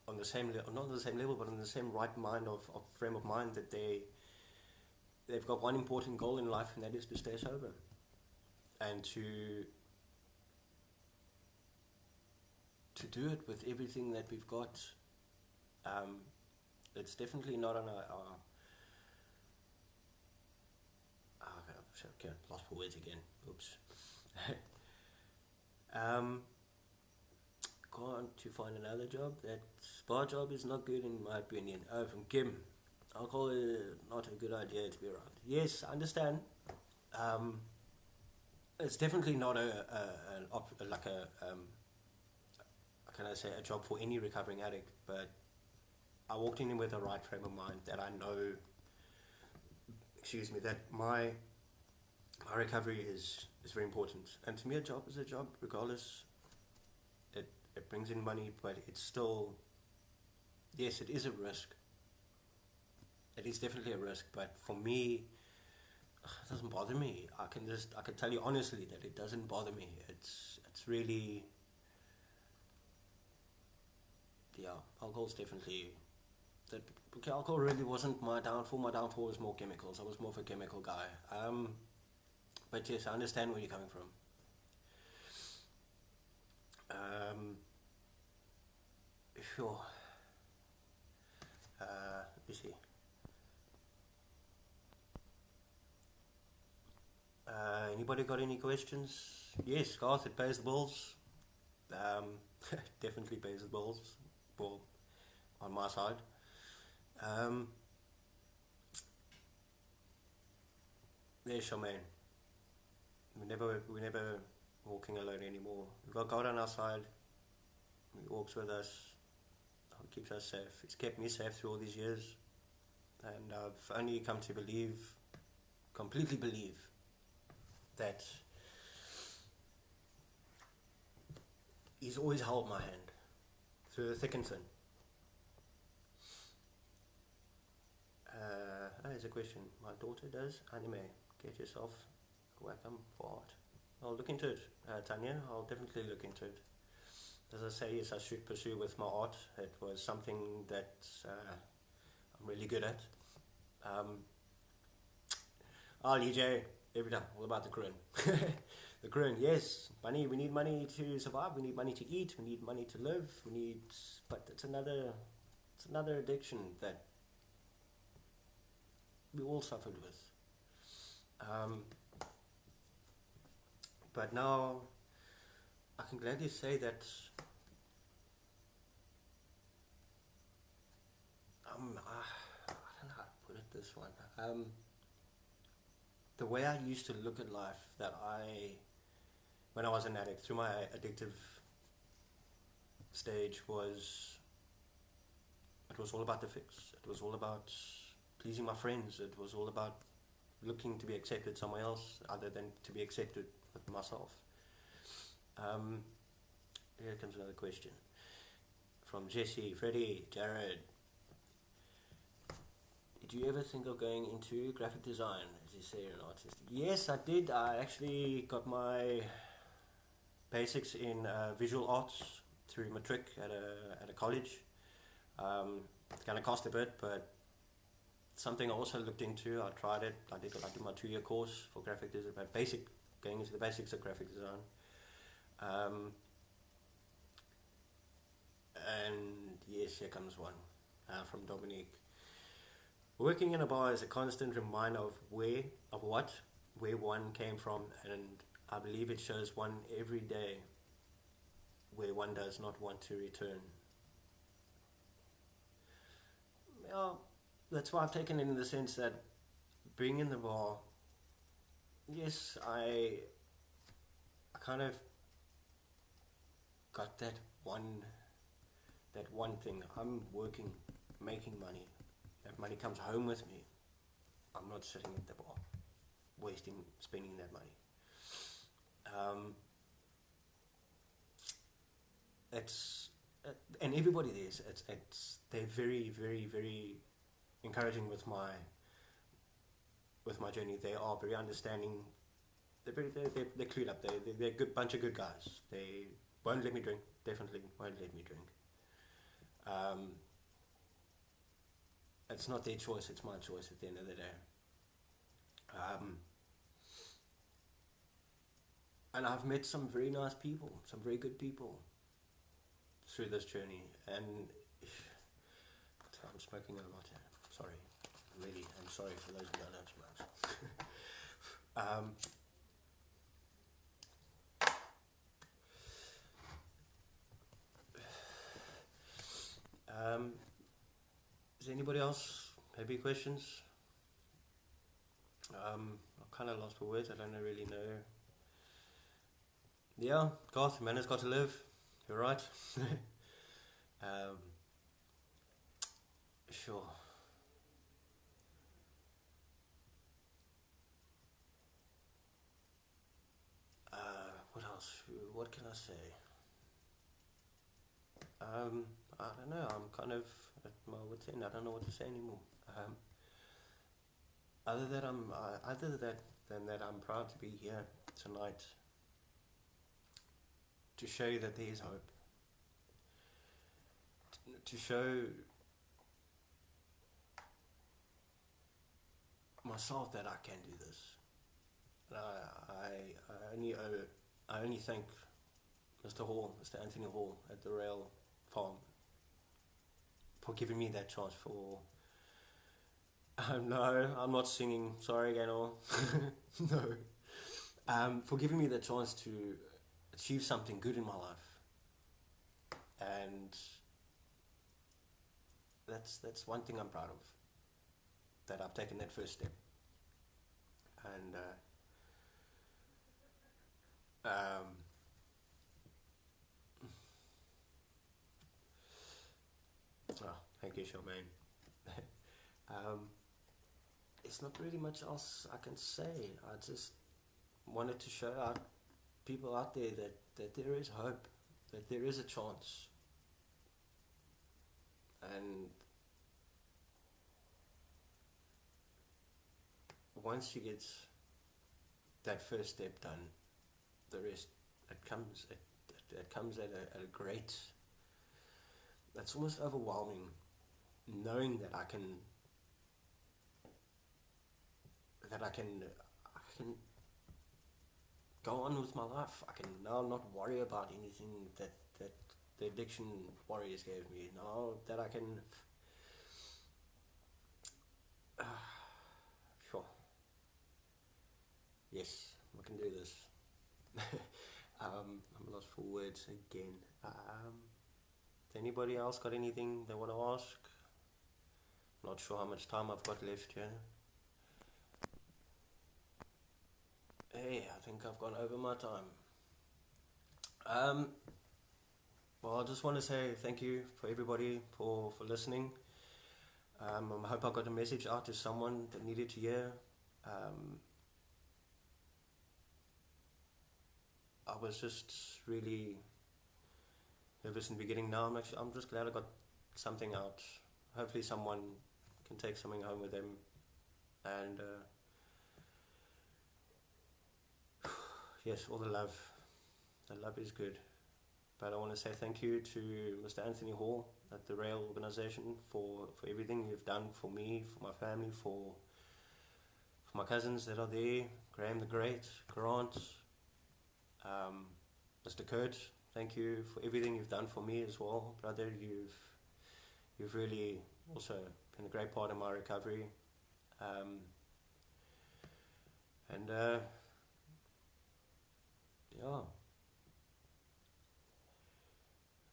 on the same level, not on the same level, but on the same right mind of frame of mind, that they've got one important goal in life, and that is to stay sober, and to do it with everything that we've got. It's definitely not on our okay, lost for words again. Oops. Can't to find another job. That bar job is not good in my opinion. Oh, from Kim. Alcohol is not a good idea to be around. Yes, I understand. It's definitely not how can I say, a job for any recovering addict, but I walked in with the right frame of mind, that I know, that my recovery is very important. And to me, a job is a job, regardless. It brings in money, but it's still, yes, it is a risk. It is definitely a risk, but for me, it doesn't bother me. I can tell you honestly that it doesn't bother me. It's really, yeah, alcohol's definitely, alcohol really wasn't my downfall. My downfall was more chemicals. I was more of a chemical guy. But yes, I understand where you're coming from. Sure. Let me see. Anybody got any questions? Yes, Garth, it pays the bills. Definitely pays the bills. Well, on my side. There's Charmaine. We're never walking alone anymore. We've got God on our side. He walks with us. He keeps us safe. He's kept me safe through all these years. And I've only come to completely believe, that He's always held my hand through the thick and thin. Here's a question. My daughter does anime. Get yourself a Wacom for art. I'll look into it, Tanya. I'll definitely look into it. As I say, yes, I should pursue with my art. It was something that I'm really good at. EJ, every time, all about the croon. The croon, yes, money. We need money to survive. We need money to eat. We need money to live. But it's another addiction that we all suffered with. But now, I can gladly say that I don't know how to put it this one. the way I used to look at life, when I was an addict, through my addictive stage, it was all about the fix. It was all about pleasing my friends. It was all about looking to be accepted somewhere else other than to be accepted with myself. Here comes another question from Jesse, Freddie, Jared. Did you ever think of going into graphic design, as you say, you're an artist? Yes, I did. I actually got my basics in visual arts through matric at a college. It kind of cost a bit, but something I also looked into. I tried it. I did my 2-year course for graphic design, going into the basics of graphic design. And yes, here comes one from Dominique. Working in a bar is a constant reminder of where one came from, and I believe it shows one every day where one does not want to return. Well, that's why I've taken it in the sense that being in the bar, yes, I kind of got that one thing. I'm working, making money. That money comes home with me. I'm not sitting at the bar, spending that money. And everybody there, they're very, very, very encouraging with my journey. They are very understanding. They're clued up. They're a good bunch of good guys. They won't let me drink. Definitely won't let me drink. It's not their choice, it's my choice at the end of the day. And I've met some very nice people, some very good people through this journey. And I'm smoking a lot here. Sorry. Really, I'm sorry for those who don't have smokes. Is anybody else? Maybe questions? I'm kind of lost for words. I don't really know. Yeah, Garth, man has got to live. You're right. Sure. What else? What can I say? I don't know. I'm kind of at my wit's end. I don't know what to say anymore. Other than I'm proud to be here tonight to show you that there is hope. To show myself that I can do this. I only thank Mr. Anthony Hall at the RAEL farm for giving me that chance. No, I'm not singing. Sorry, Gaynor. No. For giving me the chance to achieve something good in my life, and that's one thing I'm proud of. That I've taken that first step, and thank you, Charmaine. It's not really much else I can say. I just wanted to show people out there that there is hope, that there is a chance. And once you get that first step done, the rest, it comes at a great, that's almost overwhelming, knowing that I can go on with my life. I can now not worry about anything that the addiction warriors gave me. Now that I can sure, yes, I can do this. I'm lost for words again. Anybody else got anything they want to ask? Not sure how much time I've got left here. I think I've gone over my time. Well, I just want to say thank you for everybody for listening. I hope I got a message out to someone that needed to hear. I was just really nervous in the beginning. Now I'm just glad I got something out. Hopefully someone can take something home with them. And yes, all the love. The love is good. But I want to say thank you to Mr. Anthony Hall at the RAEL organization for everything you've done for me, for my family, for my cousins that are there, Graham the Great, Grant, Mr. Kurt, thank you for everything you've done for me as well, brother. You've really also been a great part of my recovery. Yeah.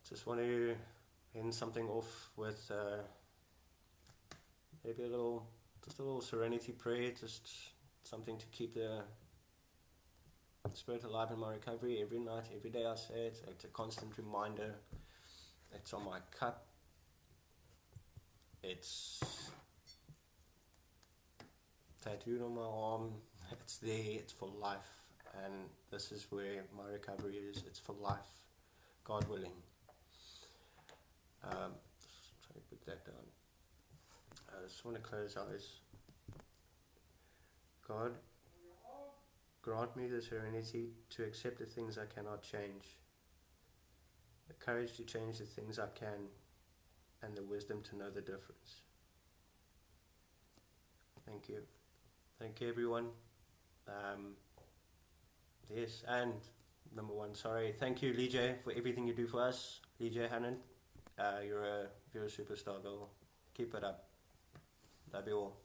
Just want to end something off with maybe a little serenity prayer, just something to keep the spirit alive in my recovery. Every night, every day I say it. It's a constant reminder. It's on my cup. It's tattooed on my arm. It's there. It's for life. And this is where my recovery is. It's for life, God willing. Just try to put that down. I just want to close eyes. God, grant me the serenity to accept the things I cannot change, the courage to change the things I can, and the wisdom to know the difference. Thank you. Thank you, everyone. Yes, and number one, thank you, Lee J, for everything you do for us. Lee J Hannon, you're a superstar, girl. Keep it up. Love you all.